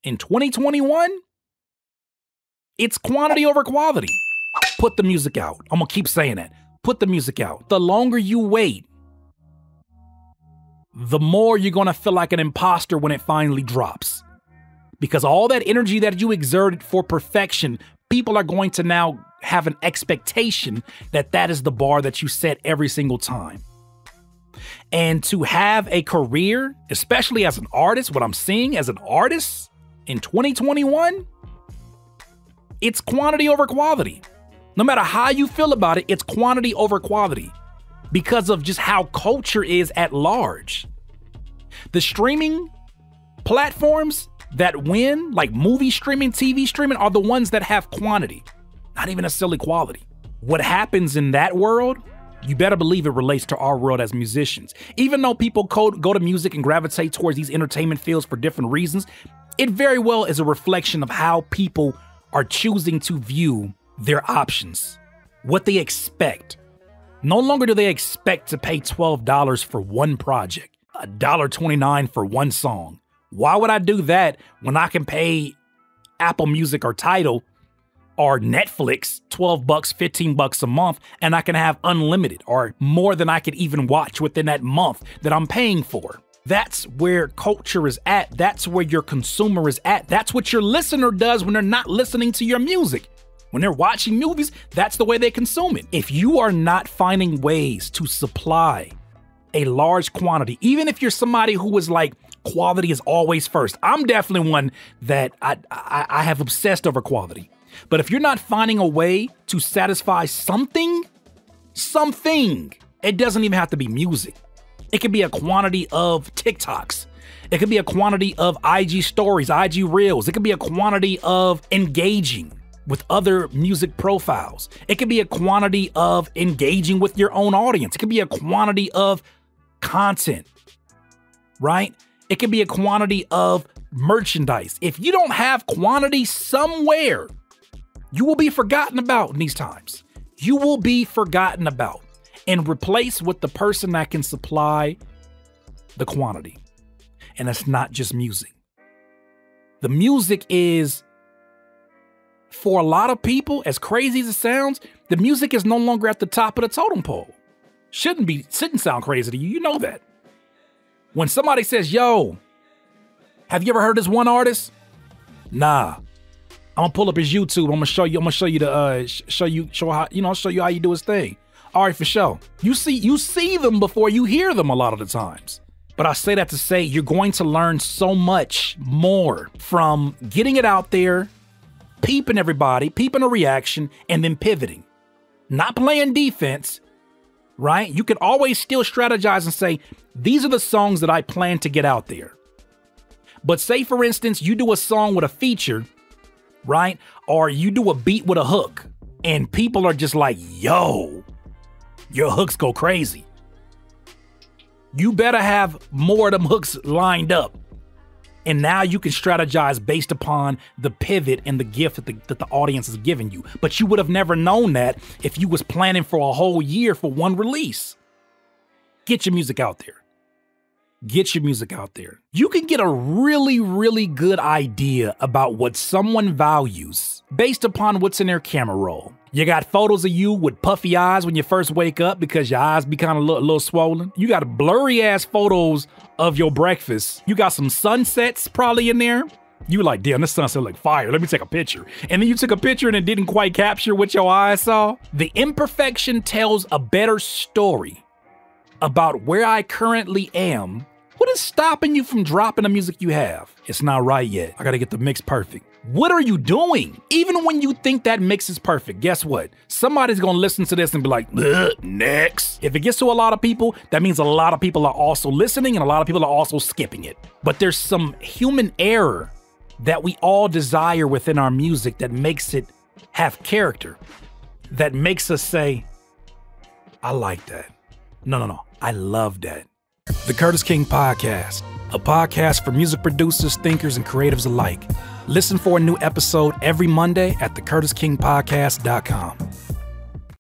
in 2021, it's quantity over quality. Put the music out. I'm gonna keep saying that. Put the music out. The longer you wait, the more you're gonna feel like an imposter when it finally drops. Because all that energy that you exerted for perfection, people are going to now have an expectation that that is the bar that you set every single time. And to have a career, especially as an artist, what I'm seeing as an artist in 2021, it's quantity over quality. No matter how you feel about it, it's quantity over quality because of just how culture is at large. The streaming platforms that win, like movie streaming, TV streaming, are the ones that have quantity, not even necessarily quality. What happens in that world, you better believe it relates to our world as musicians. Even though people go to music and gravitate towards these entertainment fields for different reasons, it very well is a reflection of how people are choosing to view their options, what they expect. No longer do they expect to pay $12 for one project, $1.29 for one song. Why would I do that when I can pay Apple Music or Tidal or Netflix $12, $15 a month, and I can have unlimited or more than I could even watch within that month that I'm paying for? That's where culture is at. That's where your consumer is at. That's what your listener does when they're not listening to your music. When they're watching movies, that's the way they consume it. If you are not finding ways to supply a large quantity, even if you're somebody who is like, quality is always first. I'm definitely one that I have obsessed over quality. But if you're not finding a way to satisfy something, it doesn't even have to be music. It could be a quantity of TikToks. It could be a quantity of IG stories, IG reels. It could be a quantity of engaging with other music profiles. It could be a quantity of engaging with your own audience. It could be a quantity of content, right? It could be a quantity of merchandise. If you don't have quantity somewhere, you will be forgotten about in these times. You will be forgotten about and replaced with the person that can supply the quantity. And it's not just music. The music is, for a lot of people, as crazy as it sounds, the music is no longer at the top of the totem pole. Shouldn't sound crazy to you. You know that. When somebody says, yo, have you ever heard this one artist? Nah. I'm gonna pull up his YouTube. I'm gonna show you how you do his thing. All right, for sure. You see them before you hear them a lot of the times. But I say that to say you're going to learn so much more from getting it out there, peeping everybody, peeping a reaction, and then pivoting. Not playing defense, right? You can always still strategize and say, these are the songs that I plan to get out there. But say, for instance, you do a song with a feature, right? Or you do a beat with a hook, and people are just like, yo, your hooks go crazy. You better have more of them hooks lined up. And now you can strategize based upon the pivot and the gift that the audience is giving you. But you would have never known that if you was planning for a whole year for one release. Get your music out there. Get your music out there. You can get a really, really good idea about what someone values based upon what's in their camera roll. You got photos of you with puffy eyes when you first wake up because your eyes be kind of a little swollen. You got blurry ass photos of your breakfast. You got some sunsets probably in there. You like, damn, this sunset look fire. Let me take a picture. And then you took a picture and it didn't quite capture what your eyes saw. The imperfection tells a better story about where I currently am. What is stopping you from dropping the music you have? It's not right yet. I gotta get the mix perfect. What are you doing? Even when you think that mix is perfect, guess what? Somebody's gonna listen to this and be like, next. If it gets to a lot of people, that means a lot of people are also listening and a lot of people are also skipping it. But there's some human error that we all desire within our music that makes it have character, that makes us say, I like that. No, I love that. The Curtis King Podcast, a podcast for music producers, thinkers, and creatives alike. Listen for a new episode every Monday at thecurtiskingpodcast.com.